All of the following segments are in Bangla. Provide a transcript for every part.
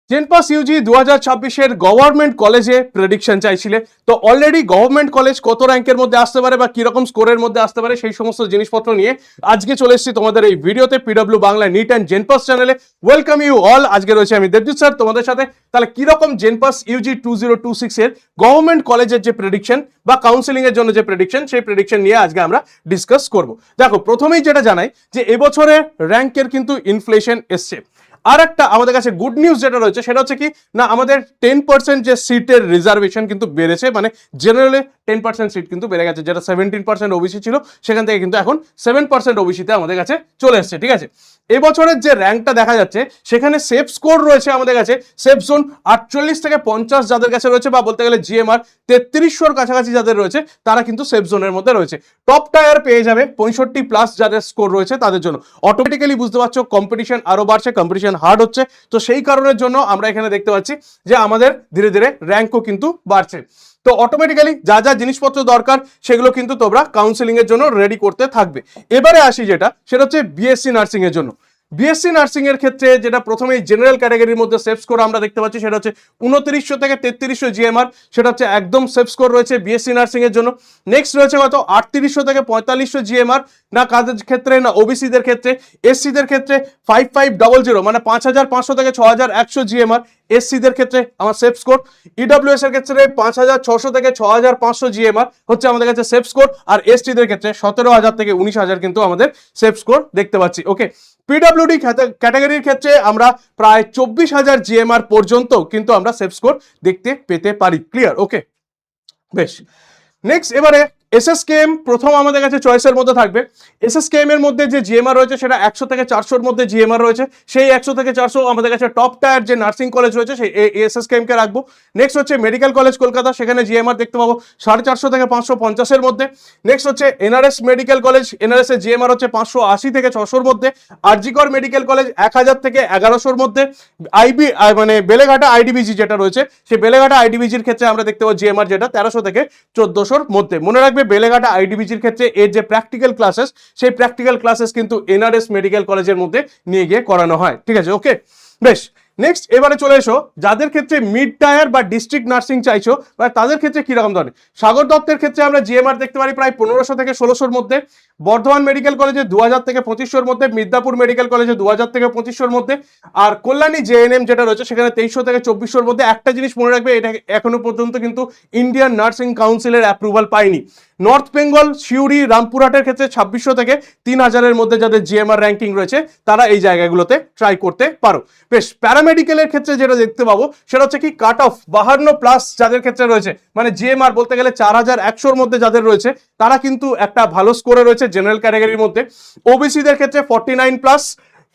জেনপাস ইউজি 2026-এর গভর্নমেন্ট কলেজে প্রেডিকশন চাইছিলে, তো অলরেডি গভর্নমেন্ট কলেজ কত র্যাঙ্কের মধ্যে আসতে পারে বা কিরকম স্কোরের মধ্যে আসতে পারে সেই সমস্ত জিনিসপত্র নিয়ে আজকে চলে এসেছি তোমাদের এই ভিডিওতে পিডব্লিউ বাংলা নিট অ্যান্ড জেনপাস চ্যানেলে। Welcome you all. আজকে রয়েছে আমি দেবজিৎ স্যার তোমাদের সাথে। তাহলে কিরকম জেনপাস ইউজি 2026-এর গভর্নমেন্ট কলেজের যে প্রেডিকশন বা কাউন্সিলিং এর জন্য যে প্রেডিকশন, সেই প্রেডিকশন নিয়ে আজকে আমরা ডিসকাস করব। দেখো, প্রথমেই যেটা জানাই যে এবছরে র্যাঙ্কের কিন্তু ইনফ্লেশন এসছে। আর একটা আমাদের কাছে গুড নিউজ যেটা রয়েছে সেটা হচ্ছে কি না, আমাদের 10% যে সিটের রিজার্ভেশন কিন্তু বেড়েছে, মানে জেনারেলে 10% সিট কিন্তু বেড়ে গেছে। যেটা 17% ওবিসি ছিল সেখান থেকে কিন্তু এখন 7% ওবিসিতে আমাদের কাছে চলে এসছে। ঠিক আছে, এবছরের যে র্যাঙ্কটা দেখা যাচ্ছে সেখানে সেফ স্কোর রয়েছে আমাদের কাছে, সেফ জোন 48 থেকে 50 যাদের কাছে রয়েছে, বা বলতে গেলে জিএমআর 3300-র কাছাকাছি যাদের রয়েছে তারা কিন্তু সেফ জোনের মধ্যে রয়েছে। টপ টায়ার পেয়ে যাবে 65+ যাদের স্কোর রয়েছে তাদের জন্য। অটোমেটিক্যালি বুঝতে পারছো কম্পিটিশন আরো বাড়ছে, কম্পিটিশন হার্ড হচ্ছে। তো সেই কারণের জন্য আমরা এখানে দেখতে পাচ্ছি যে আমাদের ধীরে ধীরে র্যাঙ্কও কিন্তু বাড়ছে। তো অটোমেটিক্যালি যা যা জিনিসপত্র দরকার সেগুলো কিন্তু তোমরা কাউন্সিলিং এর জন্য রেডি করতে থাকবে। এবারে আসি যেটা, সেটা হচ্ছে বিএসসি নার্সিং এর জন্য। বিএসসি নার্সিং এর ক্ষেত্রে যেটা প্রথমেই জেনারেল ক্যাটাগরির মধ্যে সেফ স্কোর আমরা দেখতে পাচ্ছি সেটা হচ্ছে 2900 থেকে 3300 জিএমআর, সেটা হচ্ছে একদম সেফ স্কোর রয়েছে বিএসসি নার্সিং এর জন্য। নেক্সট রয়েছে কত 3800 থেকে 4500 জিএমআর, না কাদের ক্ষেত্রে না ওবিসিদের ক্ষেত্রে। এসসিদের ক্ষেত্রে 5500 মানে 5500 থেকে 6100 জিএমআর এসসিদের ক্ষেত্রে আমার সেফ স্কোর। ইডব্লিউএস এর ক্ষেত্রে 5600 থেকে 6500 জিএমআর হচ্ছে আমাদের কাছে সেফ স্কোর। আর এসটিদের ক্ষেত্রে 17000 থেকে 19000 কিন্তু আমাদের সেফ স্কোর দেখতে পাচ্ছি। ওকে, পিডব্লিউডি ক্যাটাগরির ক্ষেত্রে আমরা প্রায় 24000 জিএমআর পর্যন্ত কিন্তু আমরা সেফ স্কোর দেখতে পেতে পারি। ক্লিয়ার? ওকে, বেশ। নেক্সট এবারে এসএসকেএম প্রথম আমাদের কাছে চয়েসের মধ্যে থাকবে। এসএসকেএম এর মধ্যে যে জিএমআর রয়েছে সেটা 100 থেকে 400-র মধ্যে জিএমআর রয়েছে। সেই 100 থেকে 400 আমাদের কাছে টপ টায়ার যে নার্সিং কলেজ রয়েছে সেই এসএসকেএম কে রাখবো। নেক্সট হচ্ছে মেডিকেল কলেজ কলকাতা, সেখানে জিএমআর দেখতে পাবো 450 থেকে 550-এর মধ্যে। নেক্সট হচ্ছে এনআরএস মেডিকেল কলেজ, এনআরএস এর জিএমআর হচ্ছে 580 থেকে 600-র মধ্যে। আরজিকর মেডিকেল কলেজ 1000 থেকে 1100-র মধ্যে। আইবি মানে বেলেঘাটা আইডিবিজি যেটা রয়েছে সেই বেলেঘাটা আইডিবিজির ক্ষেত্রে আমরা দেখতে পাবো জিএমআর যেটা 1300 থেকে 1400-র মধ্যে। মনে রাখবে বেলেঘাটা আইডিবিজির ক্ষেত্রে এর যে প্র্যাকটিক্যাল ক্লাসেস সেই প্র্যাকটিক্যাল ক্লাসেস কিন্তু এনআরএস মেডিকেল কলেজের মধ্যে নিয়ে গিয়ে করানো হয়। ঠিক আছে, ওকে, বেশ। নেক্সট এবারে চলে এসো যাদের ক্ষেত্রে মিড টায়ার বা ডিস্ট্রিক্ট নার্সিং চাইছো বা তাদের ক্ষেত্রে কিরকম ধরনের। সাগর দত্তের ক্ষেত্রে আমরা জিএমআর দেখতে পারি প্রায় 1500 থেকে 1600-র মধ্যে। বর্ধমান মেডিকেল কলেজে 2000 থেকে 2500-র মধ্যে। মিদনাপুর মেডিকেল কলেজে 2000 থেকে 2500-র মধ্যে। আর কল্যাণী জেএনএম যেটা রয়েছে সেখানে 2300 থেকে 2400-র মধ্যে। একটা জিনিস মনে রাখবে, এটা এখনো পর্যন্ত কিন্তু ইন্ডিয়ান নার্সিং কাউন্সিলের অ্যাপ্রুভাল পায়নি। নর্থ বেঙ্গল সিউড়ি রামপুরহাটের ক্ষেত্রে 2600 থেকে 3000-এর মধ্যে যাদের জিএমআর র্যাঙ্কিং রয়েছে তারা এই জায়গাগুলোতে ট্রাই করতে পারো। বেশ, প্যারামেডিক্যালের ক্ষেত্রে যেটা দেখতে পাবো সেটা হচ্ছে কি কাট অফ 52+ যাদের ক্ষেত্রে রয়েছে, মানে জিএমআর বলতে গেলে 4100-র মধ্যে যাদের রয়েছে তারা কিন্তু একটা ভালো স্কোরে রয়েছে জেনারেল ক্যাটাগরির মধ্যে। ওবিসিদের ক্ষেত্রে 49+,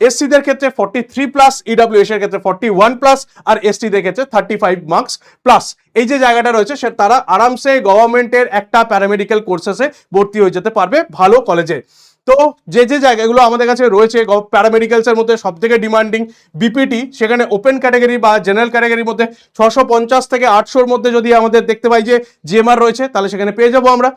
এসসিদের ক্ষেত্রে 43+, ইডব্লিউএস এর ক্ষেত্রে 41+, আর এসটিদের ক্ষেত্রে 35 মার্কস প্লাস। এই যে জায়গাটা রয়েছে সে তারা আরামসে গভর্নমেন্টের একটা প্যারামেডিক্যাল কোর্সেসে ভর্তি হয়ে যেতে পারবে ভালো কলেজে। তো যে যে জায়গাগুলো আমাদের কাছে রয়েছে প্যারামেডিক্যালস এর মধ্যে সব থেকে ডিমান্ডিং বিপিটি, সেখানে ওপেন ক্যাটাগরি বা জেনারেল ক্যাটাগরির মধ্যে 650 থেকে 800-র মধ্যে যদি আমাদের দেখতে পাই যে জিএমআর রয়েছে তাহলে সেখানে পেয়ে যাবো আমরা।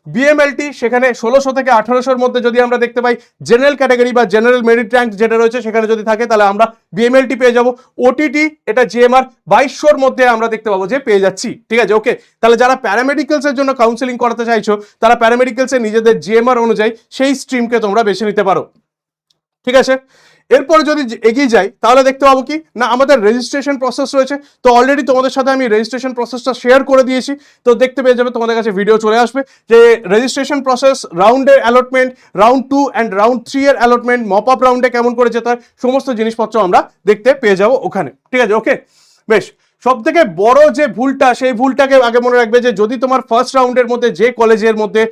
বিএমএলটি সেখানে 1600 থেকে 1800-র মধ্যে যদি আমরা দেখতে পাই জেনারেল ক্যাটাগরি বা জেনারেল মেরিট র্যাঙ্ক যেটা রয়েছে সেখানে যদি থাকে তাহলে আমরা বিএমএলটি পেয়ে যাব। ওটিটি এটা জিএমআর 2200-র মধ্যে আমরা দেখতে পাবো যে পেয়ে যাচ্ছি। ঠিক আছে, ওকে। তাহলে যারা প্যারামেডিক্যালস এর জন্য কাউন্সিলিং করাতে চাইছো তারা প্যারামেডিক্যালস এর নিজেদের জিএমআর অনুযায়ী সেই স্ট্রিমকে তোমরা বেছে নিতে পারো। ঠিক আছে, এরপরে যদি এগিয়ে যাই তাহলে দেখতে পাবো কি না আমাদের রেজিস্ট্রেশন প্রসেস রয়েছে। তো অলরেডি তোমাদের সাথে আমি রেজিস্ট্রেশন প্রসেসটা শেয়ার করে দিয়েছি, তো দেখতে পেয়ে যাবে তোমাদের কাছে ভিডিও চলে আসবে যে রেজিস্ট্রেশন প্রসেস, রাউন্ডের অ্যালটমেন্ট, রাউন্ড 2 অ্যান্ড রাউন্ড 3 এর অ্যালটমেন্ট, মপ আপ রাউন্ডে কেমন করে যেতে হয় সমস্ত জিনিসপত্র আমরা দেখতে পেয়ে যাবো ওখানে। ঠিক আছে, ওকে, বেশ। সব থেকে বড় যে ভুলটা সেই ভুলটাকে আগে মনে রাখবে যে যদি তোমার ফার্স্ট রাউন্ডের মধ্যে যে কলেজের মধ্যে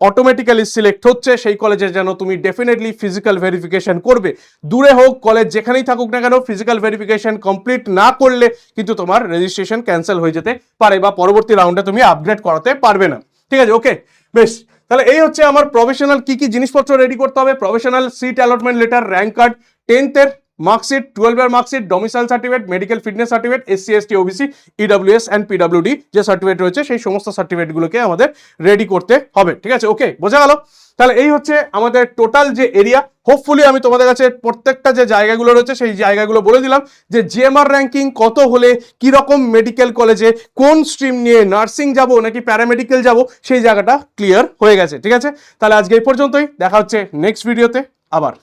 অটোমেটিক্যালি সিলেক্ট হচ্ছে সেই কলেজে যেন তুমি ডেফিনেটলি ফিজিক্যাল ভেরিফিকেশন করবে। দূরে হোক কলেজ যেখানেই থাকুক না কেন, ফিজিক্যাল ভেরিফিকেশন কমপ্লিট না করলে কিন্তু তোমার রেজিস্ট্রেশন ক্যান্সেল হয়ে যেতে পারে বা পরবর্তী রাউন্ডে তুমি আপগ্রেড করাতে পারবে না। ঠিক আছে, ওকে, বেশ। তাহলে এই হচ্ছে আমার প্রফেশনাল কি কি জিনিসপত্র রেডি করতে হবে। Professional seat allotment letter, rank card, 10th-এর মার্কশিট, 12-এর marksheet, domicile certificate, medical fitness certificate, SC ST OBC, EWS and PWD যে সার্টিফিকেট রয়েছে সেই সমস্ত সার্টিফিকেটগুলোকে আমাদের রেডি করতে হবে। ঠিক আছে, ওকে, বোঝা গেল। তাহলে এই হচ্ছে আমাদের টোটাল যে এরিয়া হোপফুলি আমি তোমাদের কাছে প্রত্যেকটা যে জায়গাগুলো রয়েছে সেই জায়গাগুলো বলে দিলাম, যে জিএমআর র্যাঙ্কিং কত হলে কিরকম মেডিকেল কলেজে কোন স্ট্রিম নিয়ে নার্সিং যাব নাকি প্যারামেডিক্যাল যাব সেই জায়গাটা ক্লিয়ার হয়ে গেছে। ঠিক আছে, তাহলে আজকে এই পর্যন্তই, দেখা হচ্ছে নেক্সট ভিডিওতে আবার।